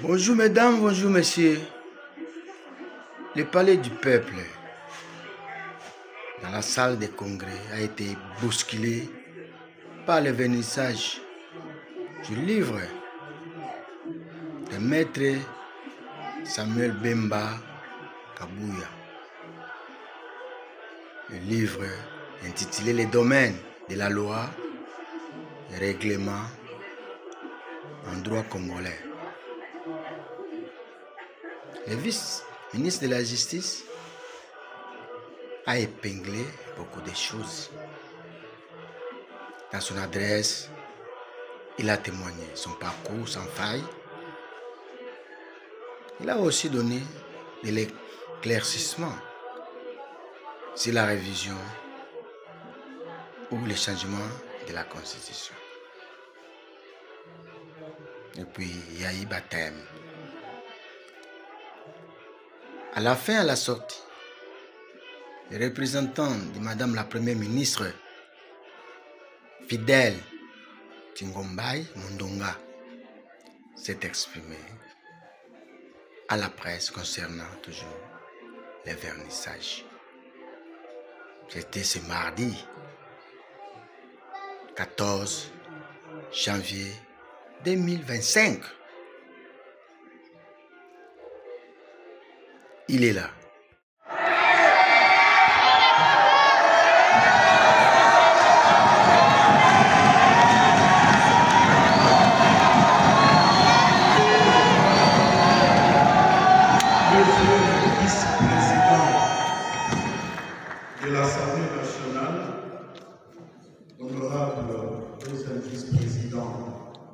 Bonjour mesdames, bonjour messieurs. Le palais du peuple, dans la salle des congrès, a été bousculé par le vernissage du livre de maître Samuel Bemba Kabouya. Le livre intitulé Les domaines de la loi et règlements en droit congolais. Le vice-ministre de la Justice a épinglé beaucoup de choses. Dans son adresse, il a témoigné son parcours sans faille. Il a aussi donné de l'éclaircissement sur la révision ou le changement de la Constitution. Et puis, il y a eu baptême. À la fin, à la sortie, le représentant de Madame la Première ministre, Fidèle Tingombaï Mundonga, s'est exprimé à la presse concernant toujours les vernissages. C'était ce mardi 14 janvier 2025. Il est là. Monsieur le vice-président de l'Assemblée nationale, honorable deuxième vice-président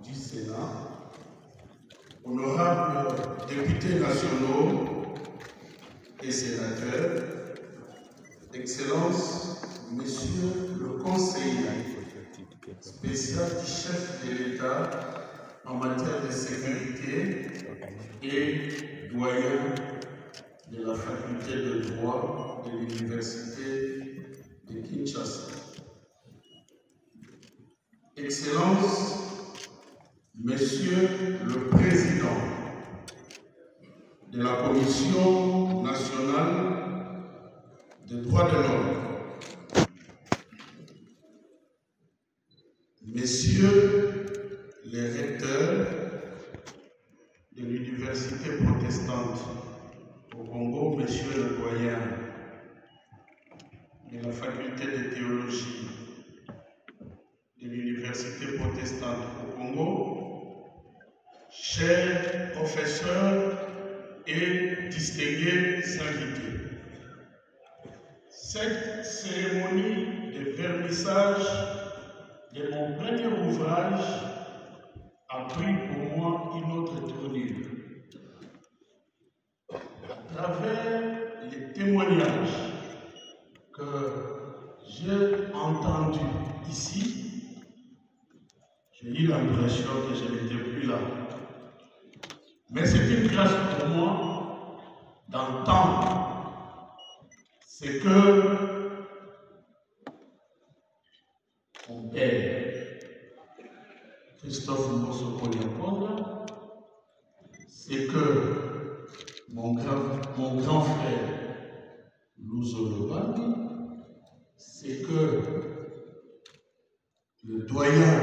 du Sénat, honorables députés nationaux et sénateurs, Excellences, Messieurs le conseiller spécial du chef de l'État en matière de sécurité et doyen de la faculté de droit de l'université de Kinshasa. Excellences, Monsieur le Président de la Commission nationale des droits de l'homme, Messieurs les recteurs de l'université protestante au Congo, Messieurs le doyen de la faculté de théologie de l'université protestante au Congo, chers professeurs et distingués invités. Cette cérémonie de vernissage de mon premier ouvrage a pris pour moi une autre tournure. À travers les témoignages que j'ai entendus ici, j'ai eu l'impression que je n'étais plus là. Mais c'est une grâce pour moi d'entendre ce que mon père, Christophe Mosoko-Nyaponda, c'est que mon grand frère, Louzo Lobani, c'est que le doyen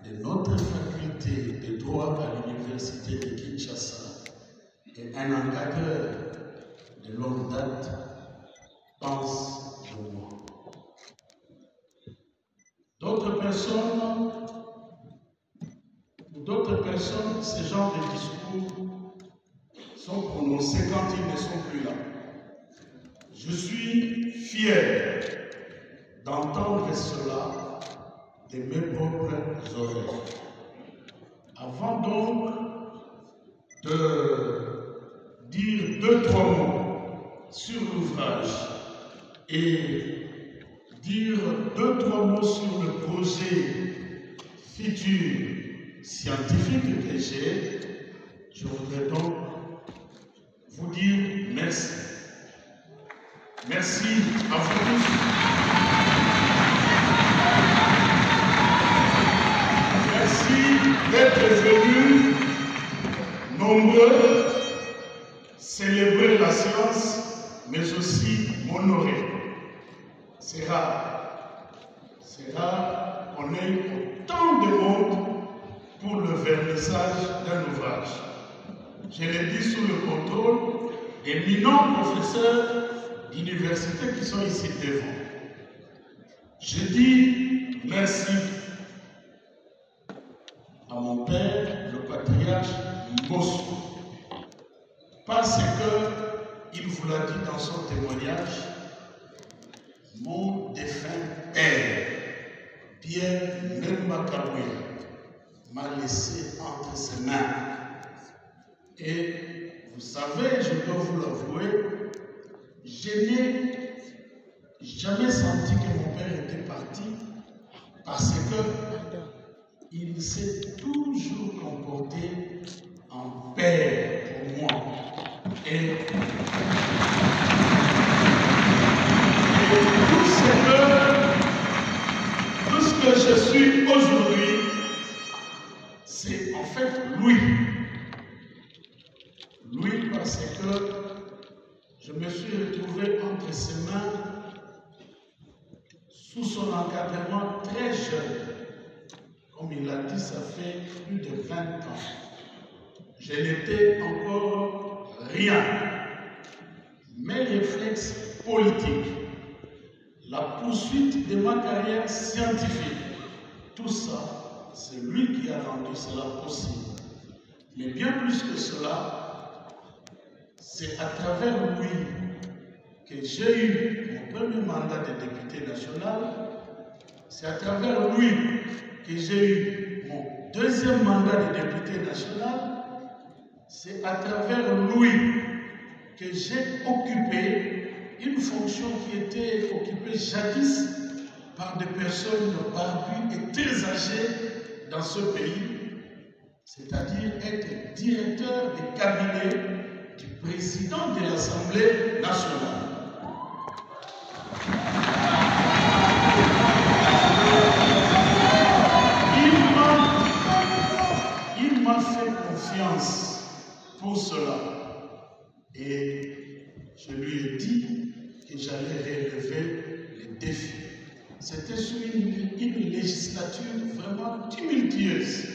de notre faculté de droit à l'université de Kinshasa et un encadreur de longue date pense de moi. D'autres personnes, ce genre de discours sont prononcés quand ils ne sont plus là. Je suis fier d'entendre cela de mes propres oreilles. Avant donc de dire 2-3 mots sur l'ouvrage et dire 2-3 mots sur le projet futur scientifique que j'ai, je voudrais donc vous dire merci. Merci à vous tous. Merci d'être venus nombreux célébrer la science, mais aussi m'honorer. C'est rare. C'est rare qu'on ait autant de monde pour le vernissage d'un ouvrage. Je l'ai dit sous le contrôle d'éminents professeurs d'université qui sont ici devant. Je dis merci à mon père, le patriarche Mbosso, parce qu'il vous l'a dit dans son témoignage, mon défunt père, Pierre Nemba Kabouya, m'a laissé entre ses mains. Et vous savez, je dois vous l'avouer, je n'ai jamais senti que mon père était parti parce qu'il s'est toujours comporté en père pour moi. Et tout ce que je suis aujourd'hui, c'est en fait lui. Lui, parce que je me suis retrouvé entre ses mains sous son encadrement très jeune. Comme il l'a dit, ça fait plus de 20 ans. Je n'étais encore rien. Mes réflexes politiques, la poursuite de ma carrière scientifique, tout ça, c'est lui qui a rendu cela possible. Mais bien plus que cela, c'est à travers lui que j'ai eu mon premier mandat de député national. C'est à travers lui que j'ai eu mon deuxième mandat de député national. C'est à travers lui que j'ai occupé une fonction qui était occupée jadis par des personnes barbues et très âgées dans ce pays, c'est-à-dire être directeur de cabinet du président de l'Assemblée nationale. Il m'a fait confiance pour cela. Et je lui ai dit que j'allais relever les défis. C'était sur une législature vraiment tumultueuse,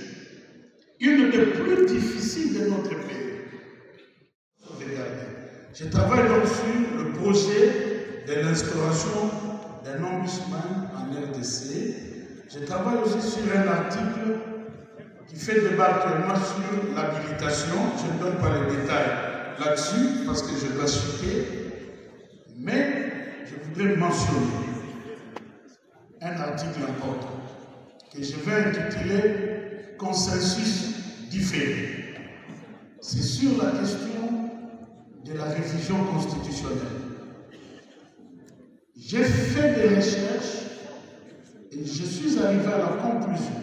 une des plus difficiles de notre pays. Je travaille donc sur le projet de l'instauration d'un ombudsman en RDC. Je travaille aussi sur un article qui fait débat actuellement sur l'habilitation. Je ne donne pas les détails là-dessus parce que je dois chuter. Mais je voudrais mentionner un article important que je vais intituler « Consensus différé ». C'est sur la question de la révision constitutionnelle. J'ai fait des recherches et je suis arrivé à la conclusion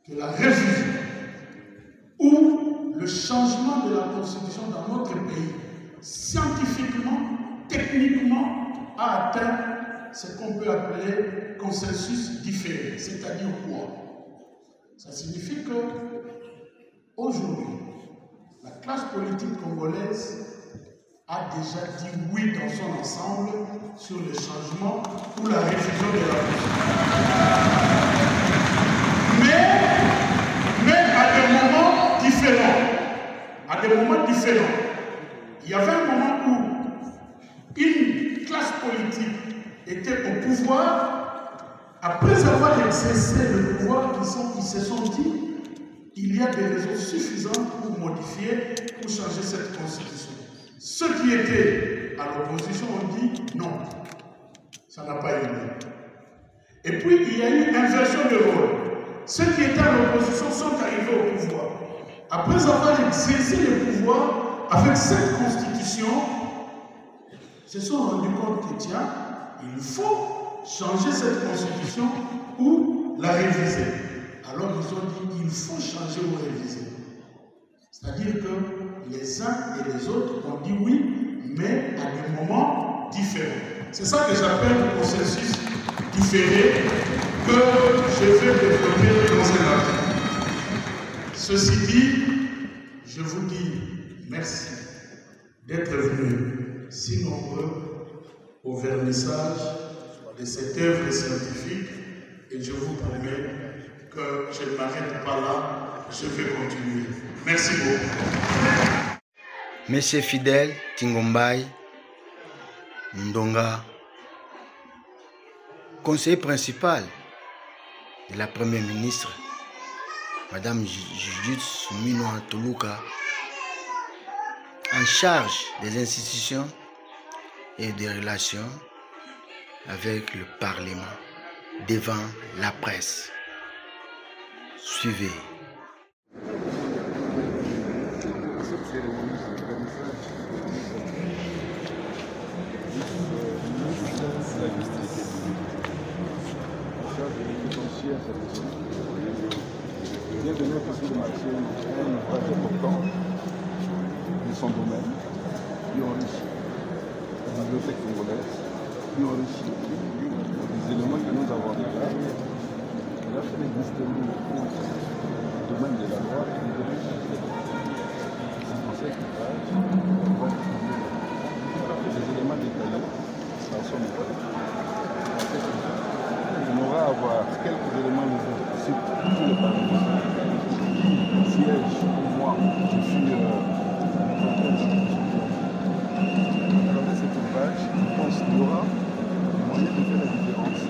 que la révision ou le changement de la constitution dans notre pays, scientifiquement, techniquement, a atteint ce qu'on peut appeler consensus différé. C'est-à-dire quoi? Ça signifie que aujourd'hui, la classe politique congolaise a déjà dit oui dans son ensemble sur le changement ou la révision de la Constitution. Mais à des moments différents. À des moments différents. Il y avait un moment où une classe politique était au pouvoir. Après avoir exercé le pouvoir, ils se sont dit il y a des raisons suffisantes pour modifier, pour changer cette constitution. Ceux qui étaient à l'opposition ont dit non, ça n'a pas eu lieu. Et puis il y a eu une inversion de rôle. Ceux qui étaient à l'opposition sont arrivés au pouvoir. Après avoir exercé le pouvoir avec cette constitution, se sont rendus compte que tiens, il faut changer cette constitution ou la réviser. Alors ils ont dit il faut changer ou réviser. C'est-à-dire que les uns et les autres ont dit oui, mais à des moments différents. C'est ça que j'appelle le consensus différé que je vais développer dans un article. Ceci dit, je vous dis merci d'être venus si nombreux au vernissage de cette œuvre scientifique et je vous promets que je ne m'arrête pas là, je vais continuer. Merci beaucoup. Monsieur Fidèle Tingombai Ndonga, conseiller principal de la Première ministre, Madame Judith Suminwa Tuluka, en charge des institutions et des relations avec le Parlement devant la presse. Suivez. Bienvenue au Conseil de marché, un ouvrage important de son domaine, qui enrichit la bibliothèque congolaise, qui enrichit les éléments que nous avons là. Il a fait distinguer le domaine de la loi et le domaine de la loi. C'est pour cet ouvrage qu'on va trouver les éléments détaillés dans son ouvrage. On aura à voir quelques éléments nouveaux sur tout le Parlement. Siège pour moi, je suis alors dans cet ouvrage, je pense qu'il y aura moyen de faire la différence sur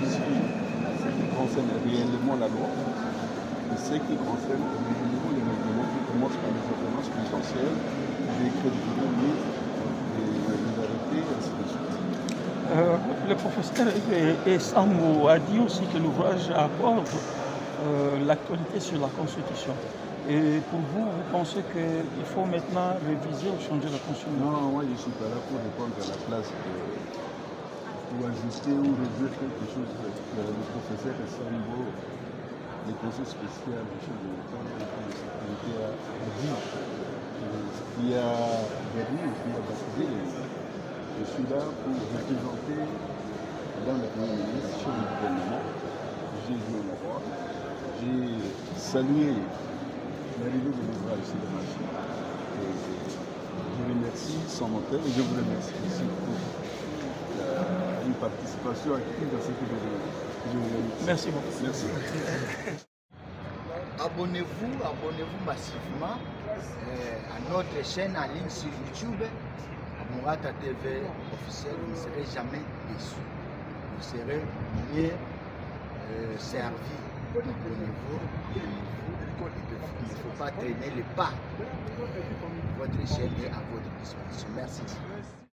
ce qui concerne réellement la loi et ce qui concerne réellement les règlements qui commencent par les ordonnances présidentielles, les crédits publics, les arrêtés, et ainsi de suite. Le professeur Essamou a dit aussi que l'ouvrage apporte l'actualité sur la Constitution. Et pour vous, vous pensez qu'il faut maintenant réviser ou changer la Constitution? Non, moi je ne suis pas là pour répondre à la place pour ajuster ou réduire quelque chose. Le professeur Essamou, le conseil spécial du chef de l'État et de la sécurité a dit ce qui a gagné, ce qui a baptisé. Je suis là pour représenter dans le Premier ministre, chef du gouvernement. J'ai joué le roi. J'ai salué l'arrivée de l'ouvrage ici de Marché. Je remercie son auteur et je vous remercie aussi pour une participation active dans ce que je vous remercie. Merci beaucoup. Merci. Abonnez-vous massivement à notre chaîne en ligne sur YouTube, à Mourata TV officiel. Vous ne serez jamais déçus. Vous serez mieux servi. Abonnez-vous. Il ne faut pas traîner les pas. Votre chaîne est à votre disposition. Merci.